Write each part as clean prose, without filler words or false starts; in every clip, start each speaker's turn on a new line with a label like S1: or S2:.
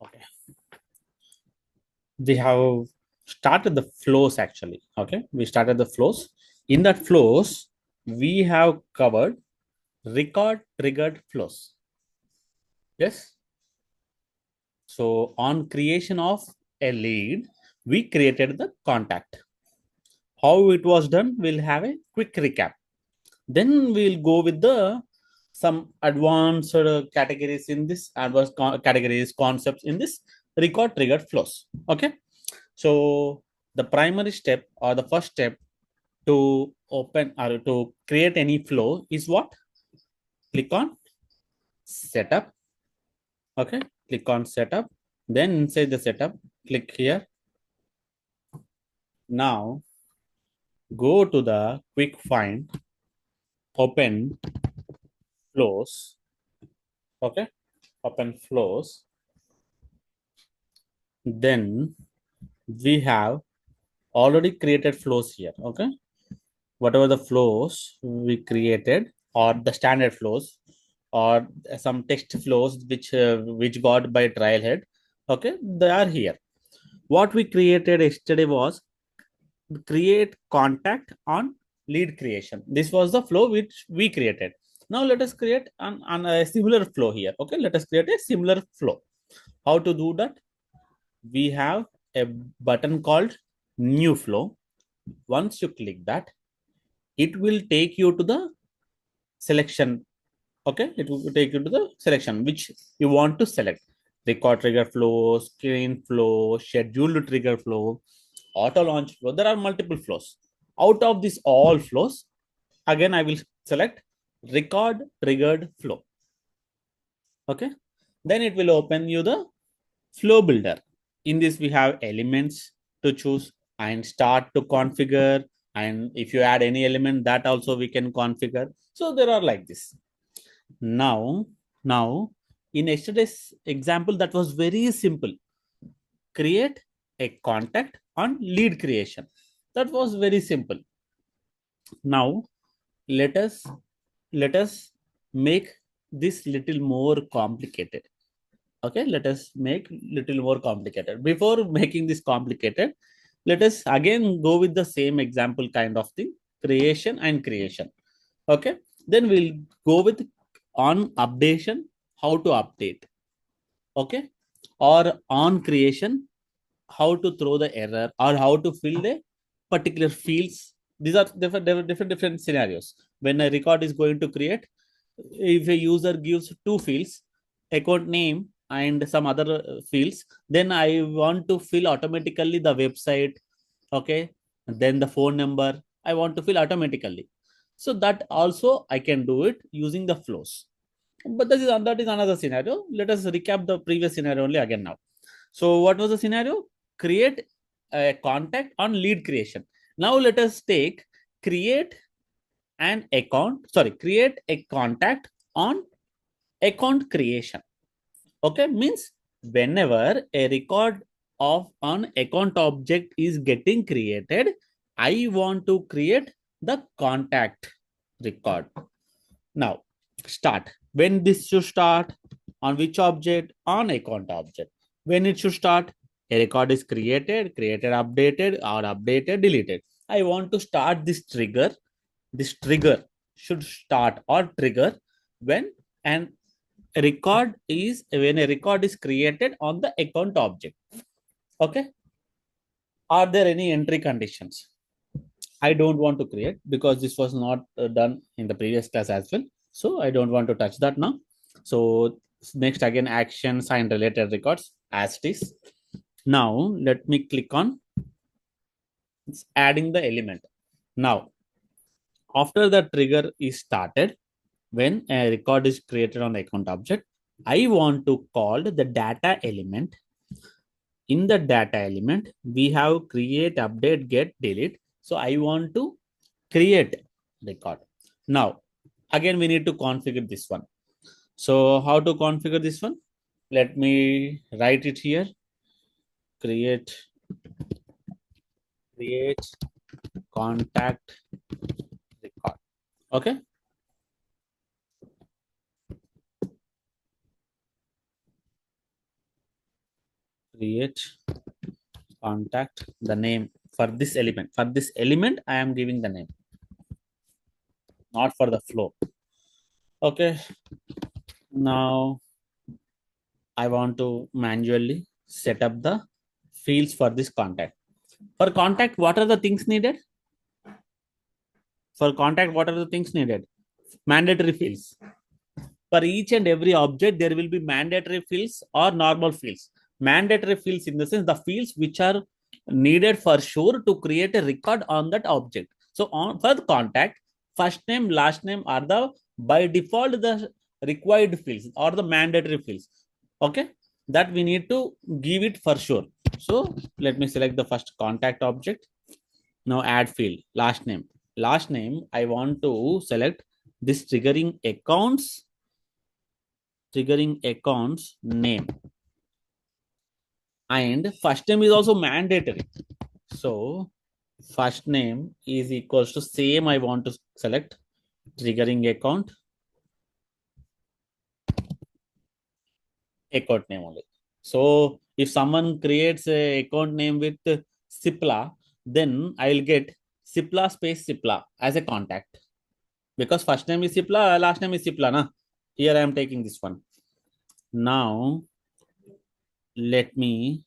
S1: Okay. We have started the flows actually. Okay. We started the flows. In that flows, we have covered record triggered flows. Yes. So on creation of a lead, we created the contact. How it was done, we'll have a quick recap. Then we'll go with the some advanced categories in this categories concepts in this record triggered flows. Okay. So the primary step or the first step to open or to create any flow is what? Click on setup. Okay. Click on setup. Then inside the setup, click here. Now go to the quick find, open flows. Okay. Open flows. Then we have already created flows here. Okay. Whatever the flows we created or the standard flows or some text flows which got by Trailhead, okay, they are here. What we created yesterday was create contact on lead creation. This was the flow which we created. Now let us create a similar flow here. Okay, let us create a similar flow. How to do that? We have a button called new flow. Once you click that, it will take you to the selection. Okay, it will take you to the selection which you want to select: record trigger flow, screen flow, scheduled trigger flow, auto launch flow. There are multiple flows. Out of these all flows, again I will select record triggered flow. Okay, then it will open you the flow builder. In this we have elements to choose and start to configure, and if you add any element, that also we can configure. So there are like this. Now in yesterday's example, that was very simple. Create a contact on lead creation. That was very simple. Now let us let us make this little more complicated. Okay, let us make little more complicated. Before making this complicated, let us again go with the same example kind of thing, creation and creation. Okay, then we'll go with on updation, how to update. Okay, or on creation, how to throw the error or how to fill the particular fields. These are different scenarios. When a record is going to create, if a user gives two fields, account name and some other fields, then I want to fill automatically the website. Okay, then the phone number I want to fill automatically. So that also I can do it using the flows. But that is another scenario. Let us recap the previous scenario only again now. So what was the scenario? Create a contact on lead creation. Now let us take create an account. Sorry, create a contact on account creation. Okay, means whenever a record of an account object is getting created, I want to create the contact record. Now start. When this should start? On which object? On account object. When it should start? A record is created, updated, or updated, deleted. I want to start this trigger. This trigger should start or trigger when an when a record is created on the account object. Okay. Are there any entry conditions? I don't want to create because this was not done in the previous class as well. So I don't want to touch that now. So next again, actions and related records as it is. Now let me click on adding the element. Now after the trigger is started, when a record is created on the account object, I want to call the data element. In the data element, we have create, update, get, delete. So I want to create record. Now, again, we need to configure this one. So how to configure this one? Let me write it here. Create contact record. Okay. create contact, the name for this element. For this element, I am giving the name, not for the flow. Okay. Now I want to manually set up the fields for this contact. For contact, what are the things needed? For contact, what are the things needed? Mandatory fields. For each and every object, there will be mandatory fields or normal fields. Mandatory fields in the sense the fields which are needed for sure to create a record on that object. So on for the contact, first name, last name are the by default the required fields or the mandatory fields. Okay, that we need to give it for sure. So let me select the first contact object. Now add field, last name. Last name, I want to select this triggering accounts name, and first name is also mandatory. So first name is equals to same. I want to select triggering account name only. So if someone creates a account name with Cipla, then I'll get Cipla space Cipla as a contact, because first name is Cipla, last name is Cipla. Na? Here I am taking this one. Now let me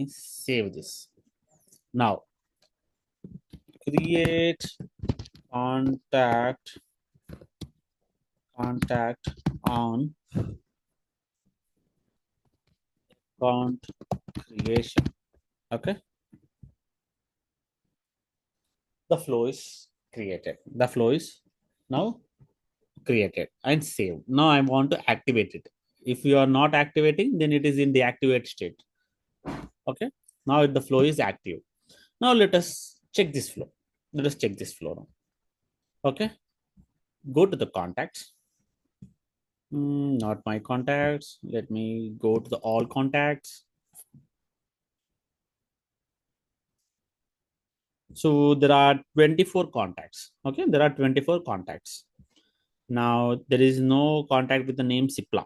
S1: save this. Now create contact on account creation. Okay, the flow is created. The flow is now created and saved. Now I want to activate it. If you are not activating, then it is in the activate state. Okay, now the flow is active. Now let us check this flow. Let us check this flow now. Okay, go to the contacts. Not my contacts. Let me go to the all contacts. So there are 24 contacts. Okay, there are 24 contacts. Now there is no contact with the name Cipla.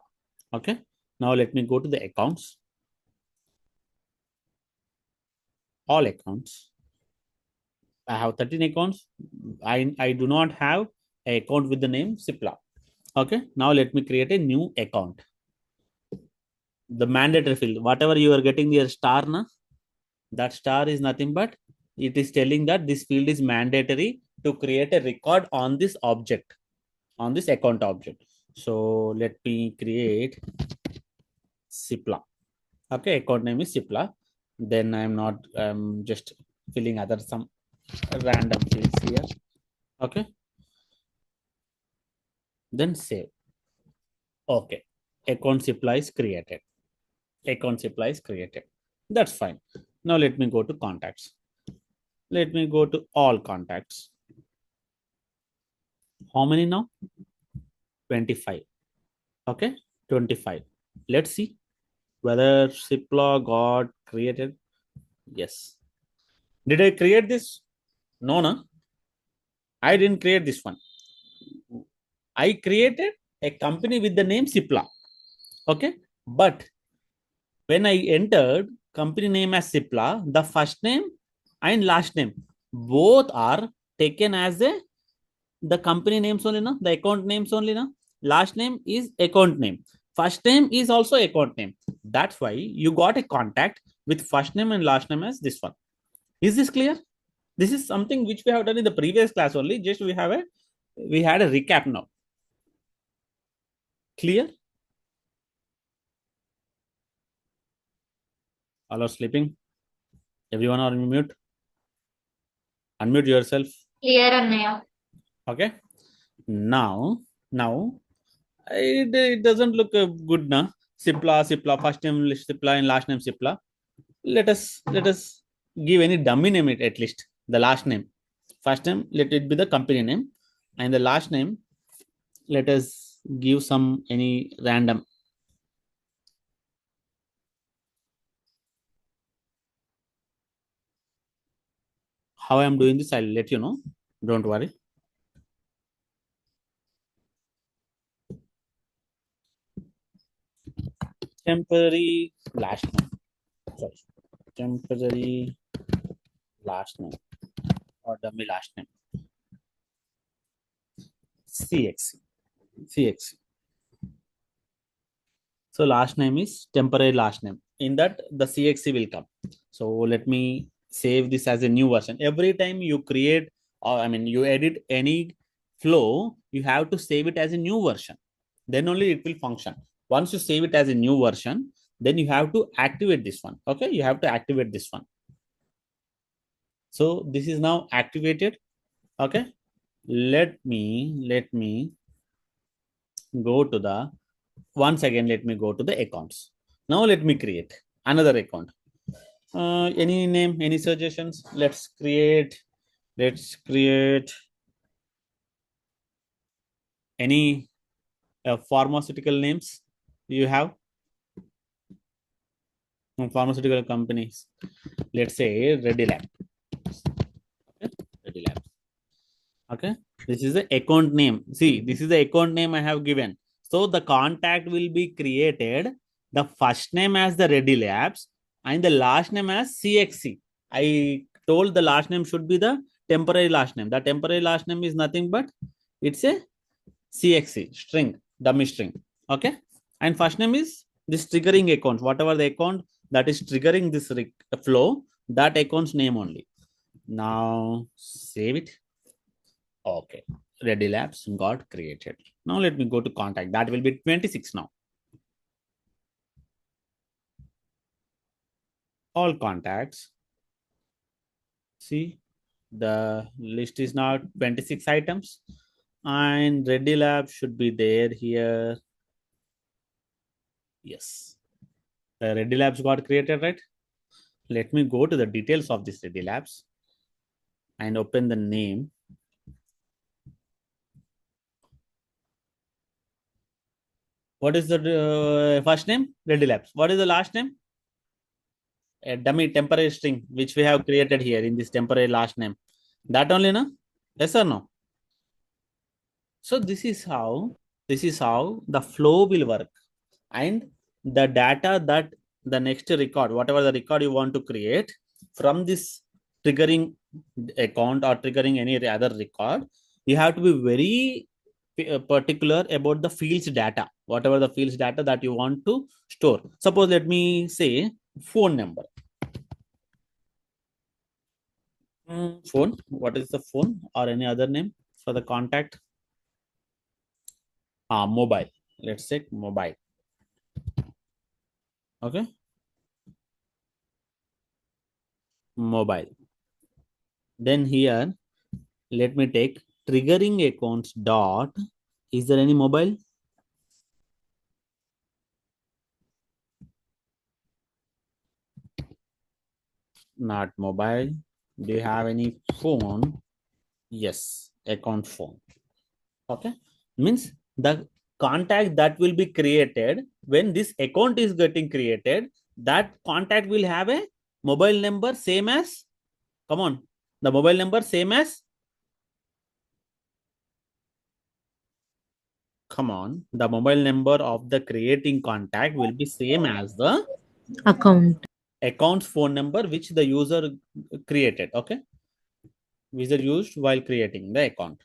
S1: Okay, now let me go to the accounts. All accounts. I have 13 accounts. I do not have an account with the name Cipla. Okay, now let me create a new account. The mandatory field, whatever you are getting your star, na, that star is nothing but it is telling that this field is mandatory to create a record on this object, on this account object. So let me create Cipla. Okay, account name is Cipla. Then I'm not just filling other some random fields here. Okay, then save. Okay, account Cipla is created. Account Cipla is created. That's fine. Now let me go to contacts. Let me go to all contacts. How many now? 25. Okay, 25. Let's see whether Cipla got created. Yes. Did I create this? No, no. I didn't create this one. I created a company with the name Cipla. Okay. But when I entered company name as Cipla, the first name and last name both are taken as a the company names only, no? The account names only, no? Last name is account name. First name is also account name. That's why you got a contact with first name and last name as this one. Is this clear? This is something which we have done in the previous class only. Just we had a recap now. Clear? All are sleeping. Everyone are on mute. Unmute yourself.
S2: Clear, Annaya.
S1: Okay. Now it doesn't look good now. Cipla, first name Cipla and last name Cipla. Let us give any dummy name at least. The last name. First name, let it be the company name. And the last name, let us give some any random. How I am doing this, I'll let you know. Don't worry. Temporary last name. Sorry, temporary last name or dummy last name. CXC. So last name is temporary last name. In that, the CXC will come. So let me save this as a new version. Every time you create, or you edit any flow, you have to save it as a new version. Then only it will function. Once you save it as a new version, then you have to activate this one. Okay, you have to activate this one. So this is now activated. Okay, let me go to the once again. Let me go to the accounts. Now let me create another account. Any name, any suggestions? Let's create any pharmaceutical names you have from pharmaceutical companies. Let's say Ready Lab. Okay, Ready Lab. Okay, this is the account name. See, this is the account name I have given. So the contact will be created, the first name as the Ready Labs and the last name as CXC. I told the last name should be the temporary last name. The temporary last name is nothing but it's a CXC string, dummy string. Okay, and first name is this triggering account, whatever the account that is triggering this flow, that account's name only. Now save it. Okay, Ready Labs got created. Now let me go to contact. That will be 26 now. All contacts. See, the list is now 26 items, and Ready Labs should be there here. Yes, the Ready Labs got created, right? Let me go to the details of this Ready Labs and open the name. What is the first name? Ready Labs. What is the last name? A dummy temporary string which we have created here in this temporary last name. That only, no? Yes or no? So this is how the flow will work, and the data that the next record, whatever the record you want to create from this triggering account or triggering any other record, you have to be very particular about the fields data, whatever the fields data that you want to store. Suppose let me say phone number. Phone. What is the phone or any other name for the contact? Mobile. Let's say mobile. Okay, mobile. Then here, let me take triggering accounts dot. Is there any mobile? Not mobile. Do you have any phone? Yes, account phone. Okay, means the contact that will be created when this account is getting created, that contact will have a mobile number same as, come on, the mobile number same as, come on, the mobile number of the creating contact will be same as the
S2: account.
S1: account's phone number which the user created. Okay, which are used while creating the account.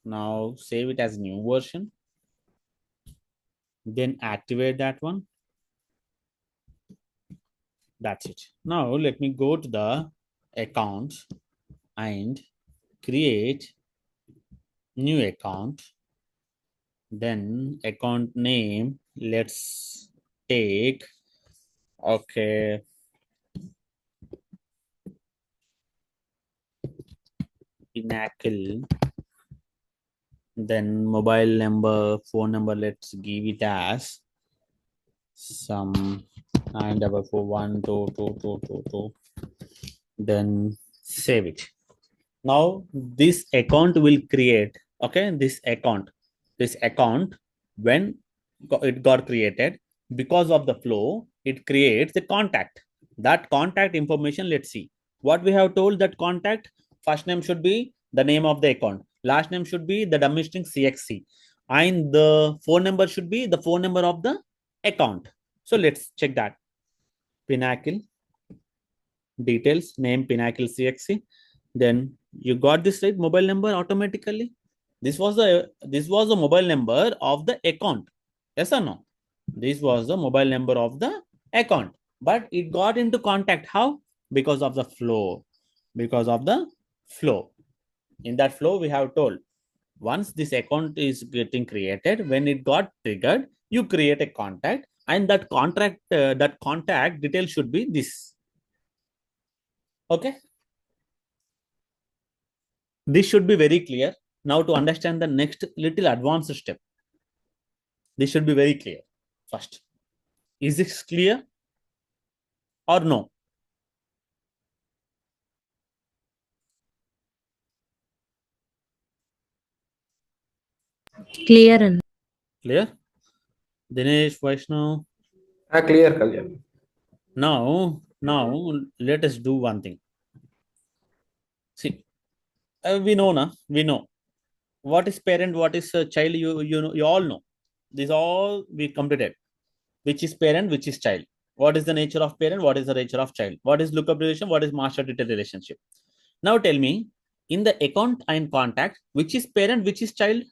S1: Now save it as new version, then activate that one. That's it. Now let me go to the account and create new account. Then account name, let's take, okay, Pinnacle. Then mobile number, phone number, let's give it as some 944122222. Then save it. Now this account will create, okay, this account when it got created, because of the flow it creates a contact. That contact information, let's see what we have told. That contact first name should be the name of the account, last name should be the dummy string CXC, and the phone number should be the phone number of the account. So let's check that. Pinnacle details, name Pinnacle CXC. Then you got this right, mobile number automatically. This was the mobile number of the account. Yes or no? This was the mobile number of the account, but it got into contact. How? Because of the flow. Because of the flow. In that flow, we have told once this account is getting created, when it got triggered, you create a contact, and that contact detail should be this. Okay. This should be very clear. Now to understand the next little advanced step, this should be very clear. First, is this clear or no?
S2: Clear and
S1: Clear? Dinesh, Vaishnav.
S3: Clear, Kalyan.
S1: Now let us do one thing. See, we know what is parent, what is child. You all know. These all we completed. Which is parent, which is child. What is the nature of parent? What is the nature of child? What is lookup relation? What is master detail relationship? Now tell me, in the account and contact, which is parent, which is child?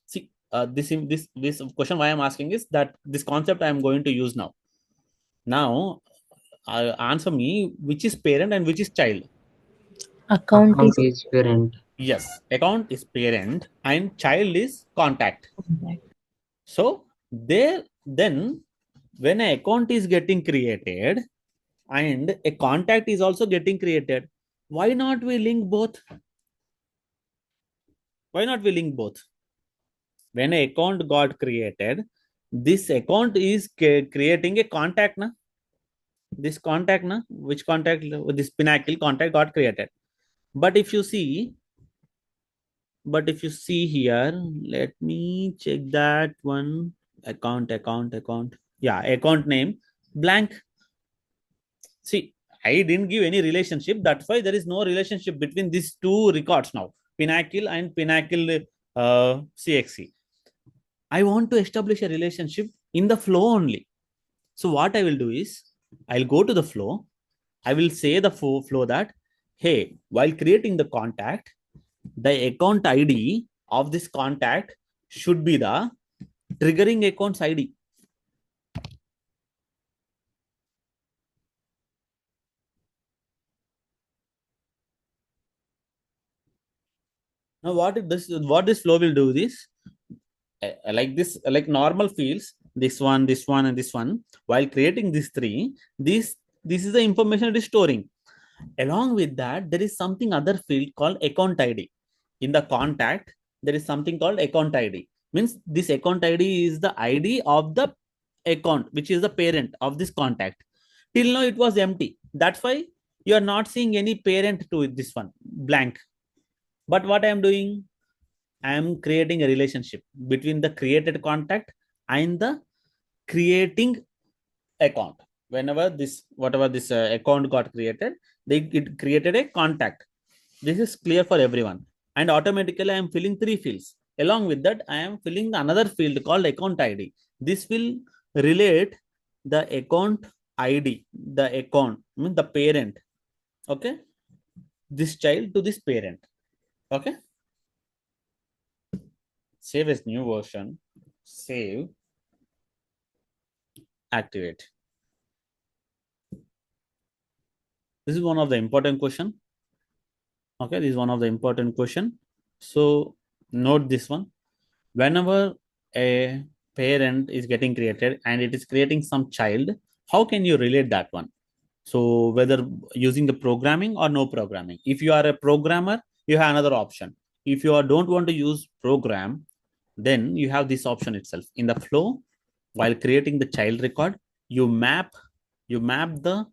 S1: See, this question why I'm asking is that this concept I am going to use now. Now, answer me, which is parent and which is child?
S2: account
S3: Account
S2: is
S3: is parent.
S1: Yes, account is parent and child is contact.
S2: contact.
S1: So then when an account is getting created and a contact is also getting created, why not we link both? Why not we link both? When an account got created, this account is creating a contact. Na? This contact, na? Which contact? This Pinnacle contact got created. But if you see here, let me check that one. Account. Yeah, account name blank. See, I didn't give any relationship. That's why there is no relationship between these two records now, Pinnacle and Pinnacle CXC. I want to establish a relationship in the flow only. So what I will do is, I'll go to the flow. I will say the flow that, hey, while creating the contact, the account ID of this contact should be the triggering account's ID. Now what this flow will do this, like this, like normal fields, this one, and this one. While creating these three, this is the information it is storing. Along with that, there is something other field called account ID. In the contact, there is something called account ID. Means this account ID is the ID of the account, which is the parent of this contact. Till now, it was empty. That's why you are not seeing any parent to this one, blank. But what I am doing, I am creating a relationship between the created contact and the creating account. Whenever whatever this account got created, it created a contact. This is clear for everyone. And automatically I am filling three fields. Along with that, I am filling another field called account ID. This will relate the account ID, the account, means the parent. Okay. This child to this parent. Okay. Save as new version. Save. Activate. This is one of the important question. Okay, this is one of the important question. So note this one. Whenever a parent is getting created and it is creating some child, how can you relate that one? So whether using the programming or no programming. If you are a programmer, you have another option. If you don't want to use program, then you have this option itself. In the flow, while creating the child record, you map the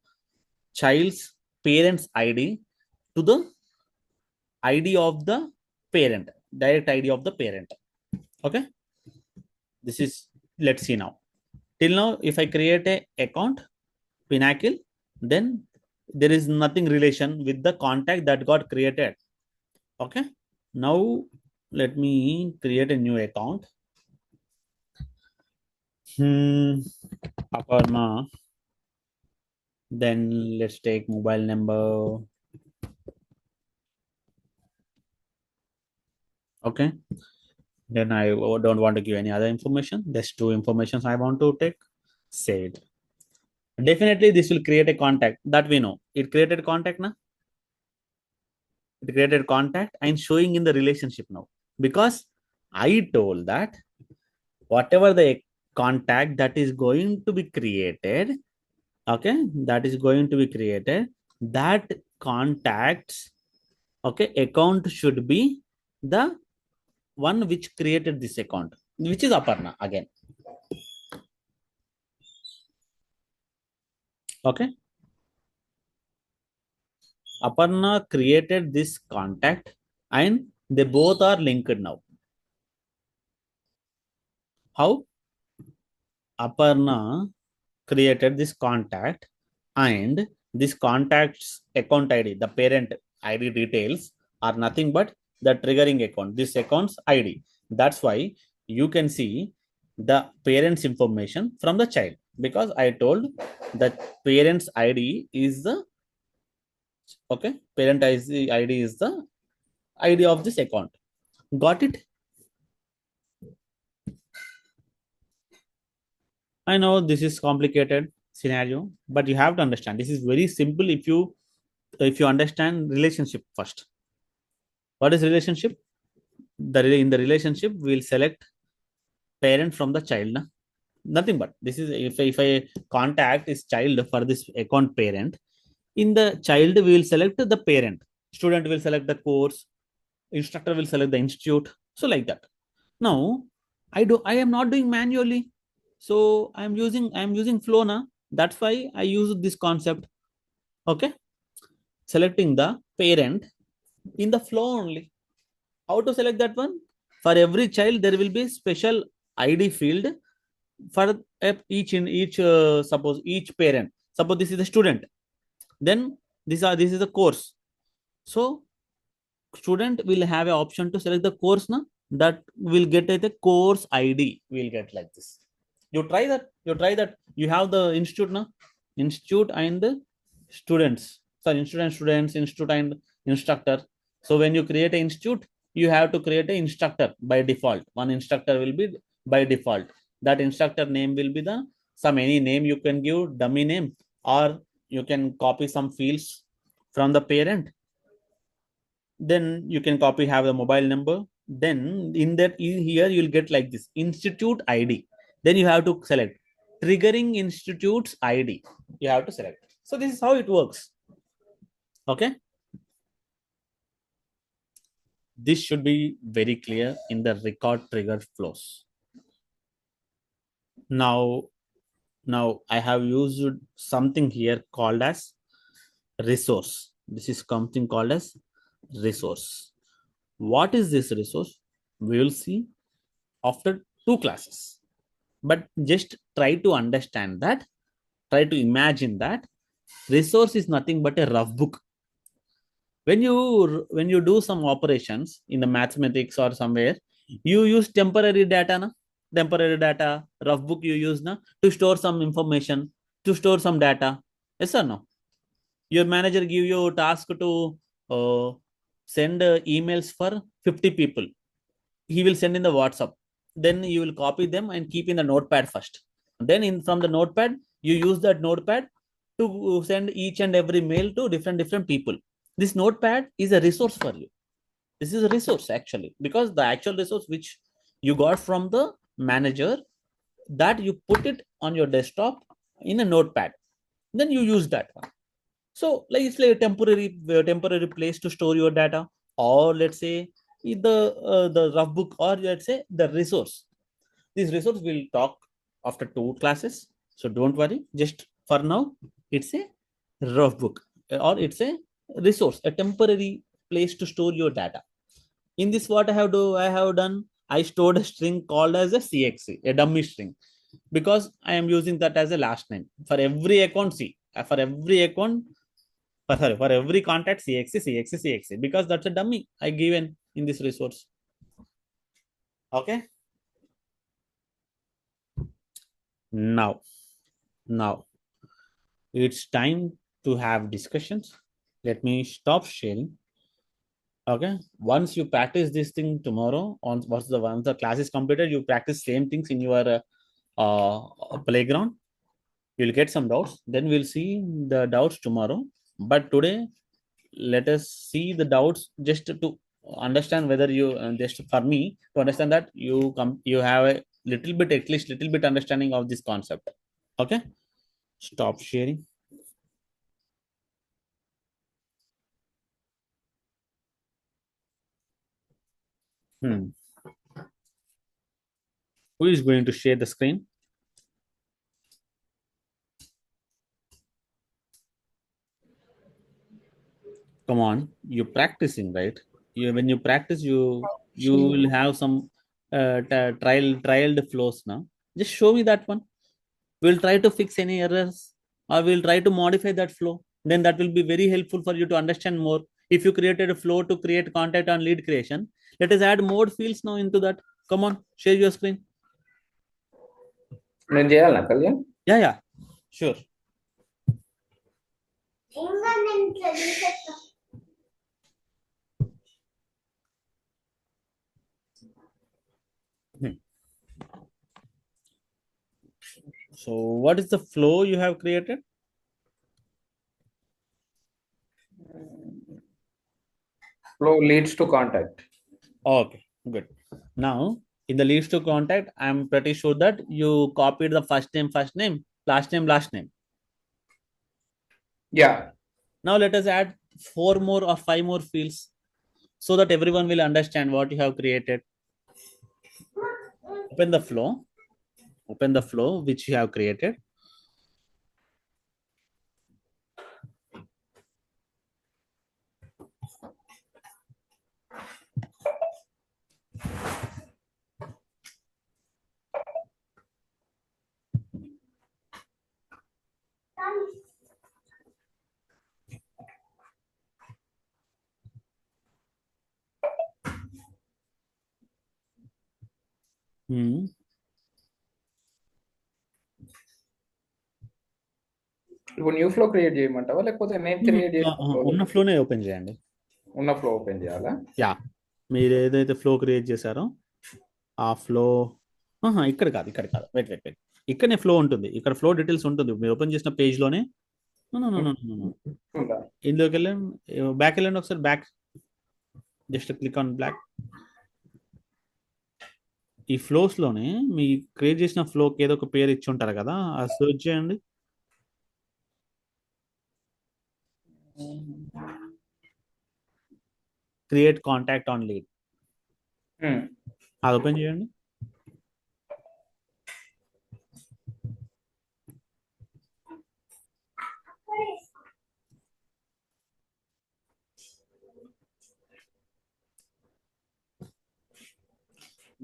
S1: child's parent's ID to the ID of the parent, direct ID of the parent. Okay. This is, let's see now. Till now, if I create a account, Pinnacle, then there is nothing relation with the contact that got created. Okay. Now, let me create a new account. Aparna. Then let's take mobile number. Okay. Then I don't want to give any other information. There's two informations I want to take. Said. Definitely, this will create a contact that we know. It created contact now. It created contact and showing in the relationship now because I told that whatever the contact that is going to be created, okay, that is going to be created. That contacts, okay, account should be the one which created this account, which is Aparna again. Okay. Aparna created this contact and they both are linked now. How? Aparna created this contact and this contact's account ID, the parent ID details are nothing but the triggering account, this account's ID. That's why you can see the parent's information from the child because I told that parent's ID is the okay, parent ID is the ID of this account. Got it? I know this is complicated scenario, but you have to understand this is very simple if you understand relationship first. What is relationship? In the relationship, we'll select parent from the child. Na? Nothing but this is if I contact is child for this account parent. In the child, we will select the parent. Student will select the course. Instructor will select the institute. So like that. Now, I am not doing manually. So I'm using flow now. That's why I use this concept. Okay. Selecting the parent in the flow only. How to select that one? For every child, there will be special ID field for each suppose each parent. Suppose this is a student. Then this is a course. So student will have an option to select the course now that will get the course ID. Will get like this. You try that. You try that. You have the institute now. Institute and the students. Sorry, institute and students, institute and instructor. So when you create an institute, you have to create an instructor by default. One instructor will be by default. That instructor name will be the some any name you can give dummy name or you can copy some fields from the parent. Then you can copy have the mobile number. Then in that here you'll get like this institute ID. Then you have to select triggering institute's ID. You have to select. So this is how it works. Okay. This should be very clear in the record trigger flows. Now, I have used something here called as resource. This is something called as resource. What is this resource? We will see after two classes. But just try to understand that, try to imagine that resource is nothing but a rough book. When you do some operations in the mathematics or somewhere, you use temporary data na? Temporary data rough book you use na, to store some information, to store some data. Yes or no? Your manager give you a task to send emails for 50 people. He will send in the WhatsApp. Then you will copy them and keep in the notepad first. Then in from the notepad, you use that notepad to send each and every mail to different people. This notepad is a resource for you. This is a resource actually because the actual resource which you got from the manager, that you put it on your desktop in a notepad. Then you use that one. So like it's like a temporary place to store your data, or let's say the rough book, or let's say the resource. This resource will talk after two classes. So don't worry. Just for now, it's a rough book or it's a resource, a temporary place to store your data. In this, what I have done, I stored a string called as a CXC, a dummy string, because I am using that as a last name for every account. For every account, for every contact, CXC, because that's a dummy I given in this resource. Okay. Now, now it's time to have discussions. Let me stop sharing. Okay. Once you practice this thing tomorrow, once the class is completed, you practice same things in your playground. You'll get some doubts. Then we'll see the doubts tomorrow. But today, let us see the doubts just to understand whether you just for me to understand that you have a little bit, at least little bit understanding of this concept. Okay. Stop sharing. Hmm. Who is going to share the screen? Come on, you're practicing, right? When you practice, you will have some trialed flows. Now just show me that one. We'll try to fix any errors, or we'll try to modify that flow. Then that will be very helpful for you to understand more. If you created a flow to create contact on lead creation, let us add more fields now into that. Come on, share your screen.
S3: నేను చేయాలనా Kalyan?
S1: Yeah, sure. Hmm. So what is the flow you have created?
S3: Flow leads to contact.
S1: Okay, good. Now, in the leads to contact, I'm pretty sure that you copied the first name, last name, last name.
S3: Yeah.
S1: Now, let us add 4 more or 5 more fields so that everyone will understand what you have created. Open the flow, which you have created. Hmm.
S3: ఇప్పుడు new flow create చేయమంటావా లేకపోతే నేను create చేసిన
S1: ఉన్న ఫ్లోనే open చేయండి.
S3: ఉన్న flow open చేయాలా?
S1: Yeah, మీరు ఏదైతే ఫ్లో క్రియేట్ చేశారో ఆ ఫ్లో ఇక్కడ కాదు, వెయిట్. ఇక్కడనే ఫ్లో ఉంటుంది. ఇక్కడ ఫ్లో డీటెయిల్స్ ఉంటుంది. మీరు ఓపెన్ చేసిన పేజ్ లోనే.
S3: ఉందా?
S1: ఇందులోకి వెళ్ళండి, బ్యాక్ వెళ్ళండి ఒకసారి. Back, just click on block. ఈ ఫ్లోస్ లోనే మీ క్రియేట్ చేసిన ఫ్లోకి ఏదో ఒక పేరు ఇచ్చి ఉంటారు కదా, అది సెర్చ్ చేయండి. క్రియేట్ కాంటాక్ట్ ఆన్ లీడ్, అది ఓపెన్ చేయండి.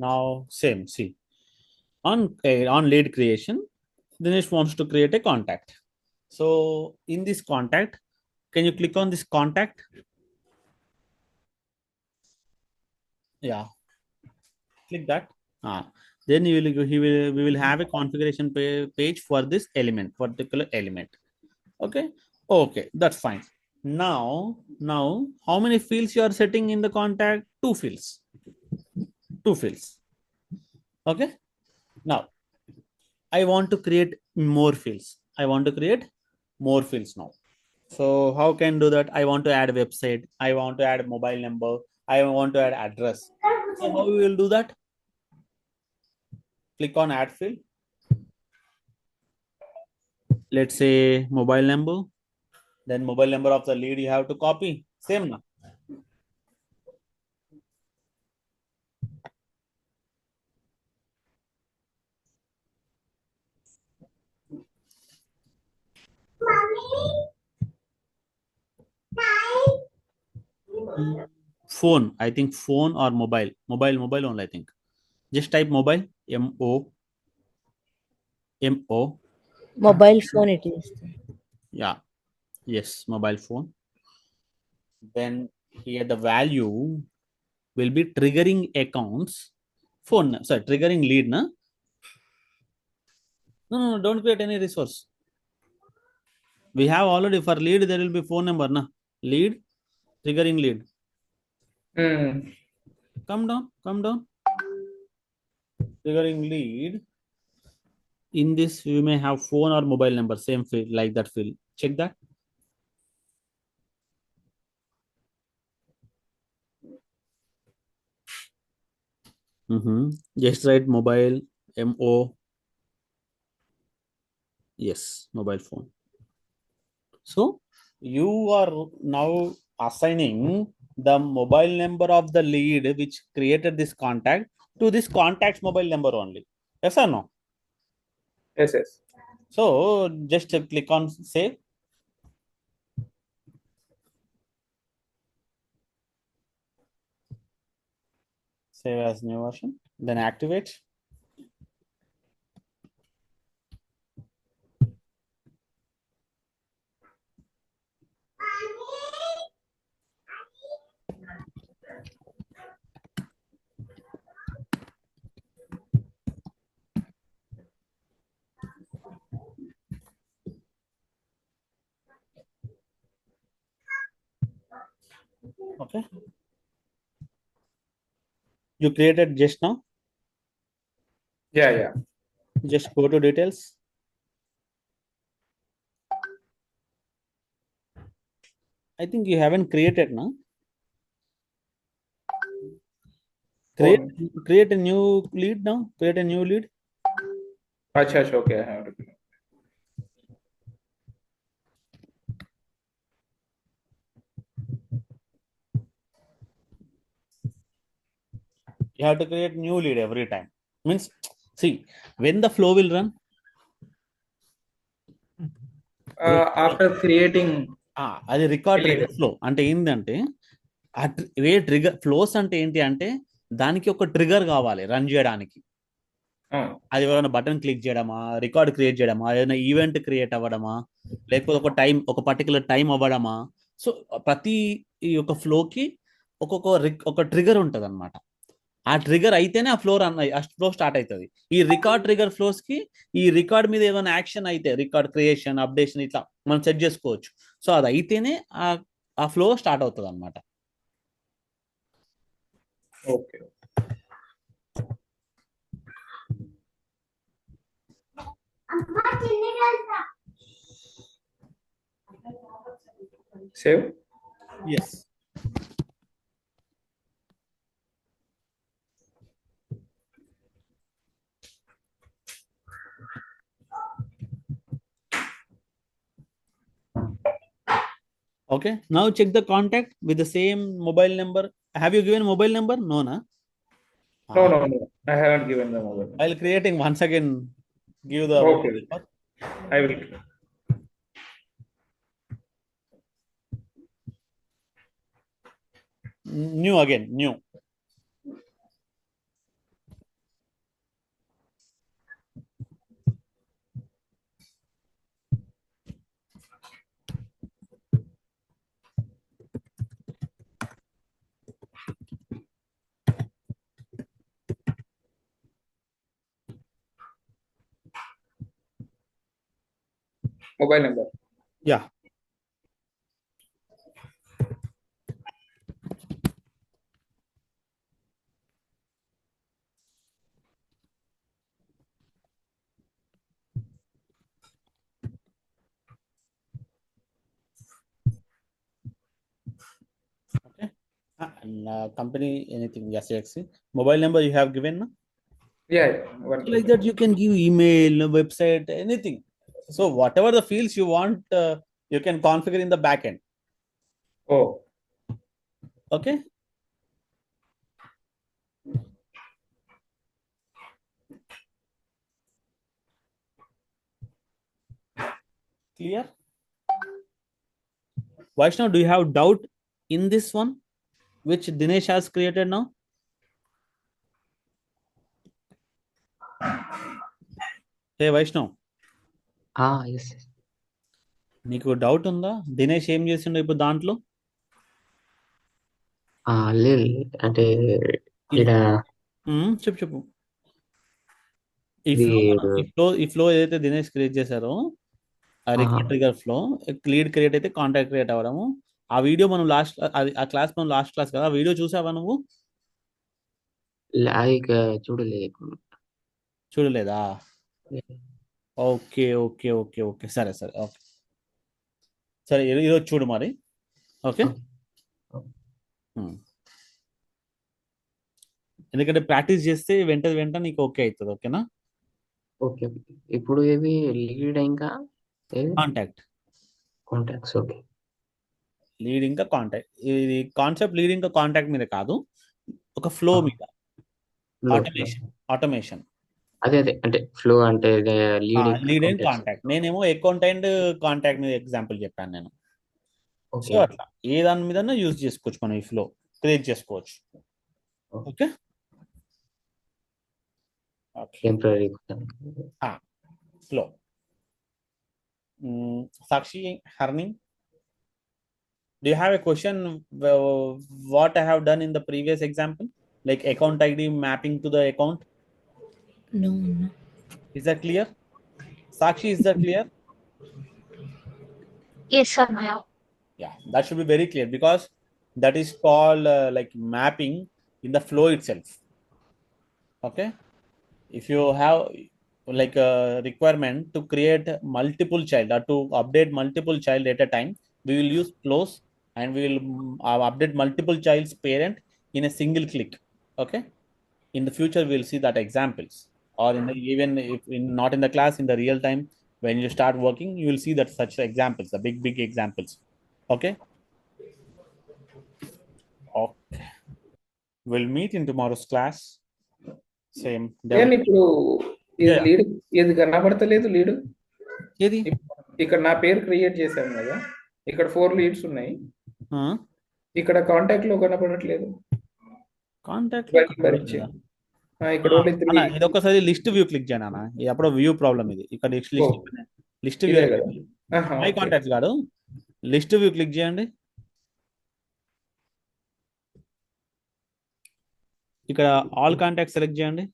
S1: Now same, see, on lead creation, Dinesh wants to create a contact. So in this contact, can you click on this contact? Yeah, click that. Then we will have a configuration page for this particular element. Okay, that's fine. Now how many fields you are setting in the contact? Two fields. Okay, now I want to create more fields. Now. So how can do that? I want to add a website. I want to add a mobile number. I want to add address. So how we will do that? Click on add field. Let's say mobile number. Then mobile number of the lead you have to copy. Same now. Phone, I think phone or mobile only, I think. Just type mobile, mo.
S2: Mobile phone it is.
S1: Yeah, yes, mobile phone. Then here the value will be triggering accounts, triggering lead na. No, don't create any resource. We have already for lead, there will be phone number, na? Lead, triggering lead. Come down. Triggering lead. In this, you may have phone or mobile number, same field, like that field. Check that. Just write mobile, MO. Yes, mobile phone. So you are now assigning the mobile number of the lead which created this contact to this contact's mobile number only. Yes or no?
S3: Yes.
S1: So just click on save. Save as new version. Then activate. Okay. You created just now.
S3: Yeah.
S1: Just go to details. I think you haven't created now. Create a new lead now. Create a new lead.
S3: अच्छा, okay. I have to.
S1: You have to create new lead every time. Means, see, when the flow will run.
S3: After creating
S1: అది record
S3: lead.
S1: Trigger flow అంటే ఏంటంటే trigger flows అంటే ఏంటి అంటే దానికి ఒక trigger కావాలి రన్ చేయడానికి. అది ఎవరైనా బటన్ క్లిక్ చేయడమా, రికార్డ్ క్రియేట్ చేయడమా, ఏదైనా ఈవెంట్ క్రియేట్ అవ్వడమా, లేకపోతే ఒక పర్టికులర్ టైం అవ్వడమా. సో ప్రతి ఈ యొక్క ఫ్లోకి ఒక ట్రిగర్ ఉంటుంది అనమాట. ఆ ట్రిగర్ అయితేనే ఆ ఫ్లో స్టార్ట్ అవుతుంది. ఈ రికార్డ్ ట్రిగర్ ఫ్లోస్ కి ఈ రికార్డ్ మీద ఏదైనా యాక్షన్ అయితే రికార్డ్ క్రియేషన్, అప్డేషన్ ఇట్లా మనం సెట్ చేసుకోవచ్చు. సో అది అయితేనే ఆ ఫ్లో స్టార్ట్ అవుతుంది అనమాట.
S3: Okay. Save.
S1: Yes. Okay, now check the contact with the same mobile number. Have you given mobile number? No, na?
S3: No. I haven't given the mobile.
S1: While creating, once again, give the
S3: Okay.
S1: mobile number.
S3: I will.
S1: New.
S3: Mobile number.
S1: Yeah. Okay. And company, anything, yes. Mobile number you have given, no?
S3: Yeah.
S1: So like that, you can give email, website, anything. So whatever the fields you want, you can configure in the backend.
S3: Oh.
S1: Okay. Clear? Vaishnav, do you have doubt in this one, which Dinesh has created now? Hey Vaishnav,
S2: yes
S1: నీకు doubt ఉందా? దినేష్ ఏం చేసిండో ఇప్పుడు దాంట్లో?
S2: లేదు అంటే ఇక్కడ
S1: చెప్పు. ఈ
S2: ఇది
S1: ఫ్లో ఏదైతే దినేష్ క్రియేట్ చేశారో ఆ record trigger flow lead create అయితే కాంటాక్ట్ క్రియేట్ అవ్వడము. ఆ వీడియో మనం ఆ క్లాస్ మనం లాస్ట్ క్లాస్ కదా, ఆ వీడియో చూసావా నువ్వు?
S2: లైక్ చూడలేదు.
S1: చూడలేదా? ఓకే ఓకే ఓకే ఓకే, సరే సరే ఓకే, సరే ఈరోజు చూడు మరి. ఓకే, ఎందుకంటే ప్రాక్టీస్ చేస్తే వెంట నీకు ఓకే అవుతుంది. ఓకేనా?
S2: ఓకే. ఇప్పుడు ఏవి లీడ్ ఇంకా ఏవి
S1: కాంటాక్ట్,
S2: కాంటాక్ట్స్. ఓకే.
S1: లీడ్ ఇంకా కాంటాక్ట్. ఇది కాన్సెప్ట్ లీడ్ ఇంకా కాంటాక్ట్ మీద కాదు, ఒక ఫ్లో మీద, ఆటోమేషన్. ఆటోమేషన్
S2: అదే అంటే ఫ్లో అంటే లీడ్ ఇంకా
S1: లీడ్ అండ్
S2: కాంటాక్ట్స్.
S1: కాంటాక్ట్. నేనేమో అకౌంట్ అండ్ కాంటాక్ట్ మీద ఎగ్జాంపుల్ చెప్పాను నేను. So
S2: okay.
S1: అట్లా ఏ దాని మీద యూజ్ చేసుకోవచ్చు, మనం ఈ ఫ్లో క్రియేట్ చేసుకోవచ్చు. Okay okay,
S2: temporary
S1: flow. Sakshi, Harni, do you have a question? What I have done in the previous example, like account ID mapping to the account?
S4: No.
S1: Is that clear? Sakshi, is that clear?
S4: Yes, sir.
S1: Yeah, that should be very clear because that is called like mapping in the flow itself. Okay, if you have like a requirement to create multiple child or to update multiple child at a time, we will use flows and we will update multiple child's parent in a single click. Okay, in the future we'll see that examples, or in the, even if not in the class, in the real time when you start working, you will see that such examples, the big examples. Okay, we'll meet in tomorrow's class. Same
S3: నేను ఇప్పుడు ఇది
S1: Yeah.
S3: Lead ఇది కనబడతలేదు lead.
S1: ఏది?
S3: ఇక్కడ నా పేరు create చేశాను కదా, ఇక్కడ 4 లీడ్స్ ఉన్నాయి, ఇక్కడ కాంటాక్ట్ లో కనబడట్లేదు.
S1: కాంటాక్ట్
S3: ఇక్కడ ఓన్లీ 3.
S1: ఇది ఒకసారి లిస్ట్ వ్యూ క్లిక్ చేయనా? ఇది అప్పుడు వ్యూ ప్రాబ్లం. ఇది ఇక్కడ లిస్ట్ వ్యూ,
S3: ఇదే కదా.
S1: మై కాంటాక్ట్స్ కాదు, లిస్ట్ వ్యూ క్లిక్ చేయండి. ఇక్కడ ఆల్ కాంటాక్ట్ సెలెక్ట్ చేయండి.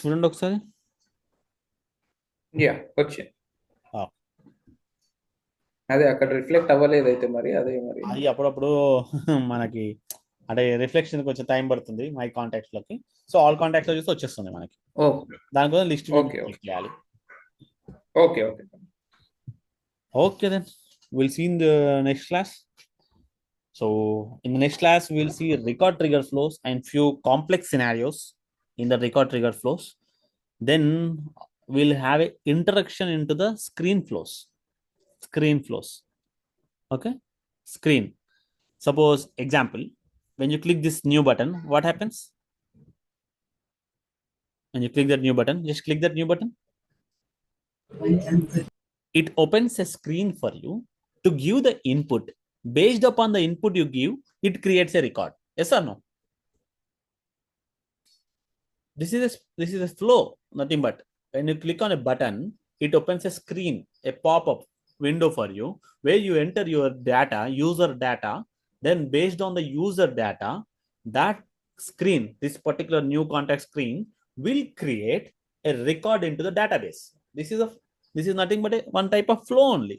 S1: చూడండి ఒకసారి.
S3: యా, వచ్చింది. అదే అక్కడ రిఫ్లెక్ట్ అవ్వలేదు అయితే మరి అదే మరి
S1: అది అప్పుడప్పుడు మనకి అంటే రిఫ్లెక్షన్ కొంచెం టైం పడుతుంది మై కాంటాక్ట్స్ లోకి. సో ఆల్ కాంటాక్ట్స్ లో చూస్తే వచ్చేస్తుంది మనకి. దానికోసం లిస్ట్ క్లిక్ చేయాలి.
S3: Okay okay
S1: Okay, then we'll see in the next class. So in the next class, we'll see record trigger flows and few complex scenarios in the record trigger flows. Then we'll have an introduction into the screen flows. Okay, screen. Suppose example, when you click this new button, what happens? When you click that new button, just click that new button. It opens a screen for you to give the input. Based upon the input you give, it creates a record. Yes or no? This is a flow, nothing but when you click on a button, it opens a screen, a pop-up window for you, where you enter your data, user data. Then based on the user data, that screen, this particular new contact screen, will create a record into the database. This is nothing but one type of flow only,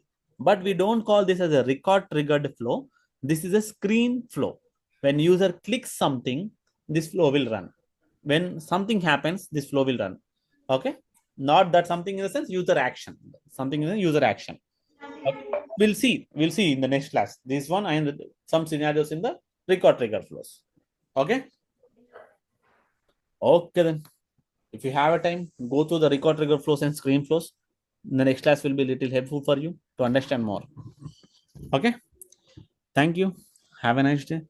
S1: but we don't call this as a record triggered flow. This is a screen flow. When user clicks something, this flow will run. When something happens, this flow will run. Okay, not that something in the sense user action, something in the user action. Okay. We'll see in the next class this one and some scenarios in the record trigger flows. Okay, then if you have a time, go through the record trigger flows and screen flows. The next class will be a little helpful for you to understand more. Okay, thank you, have a nice day.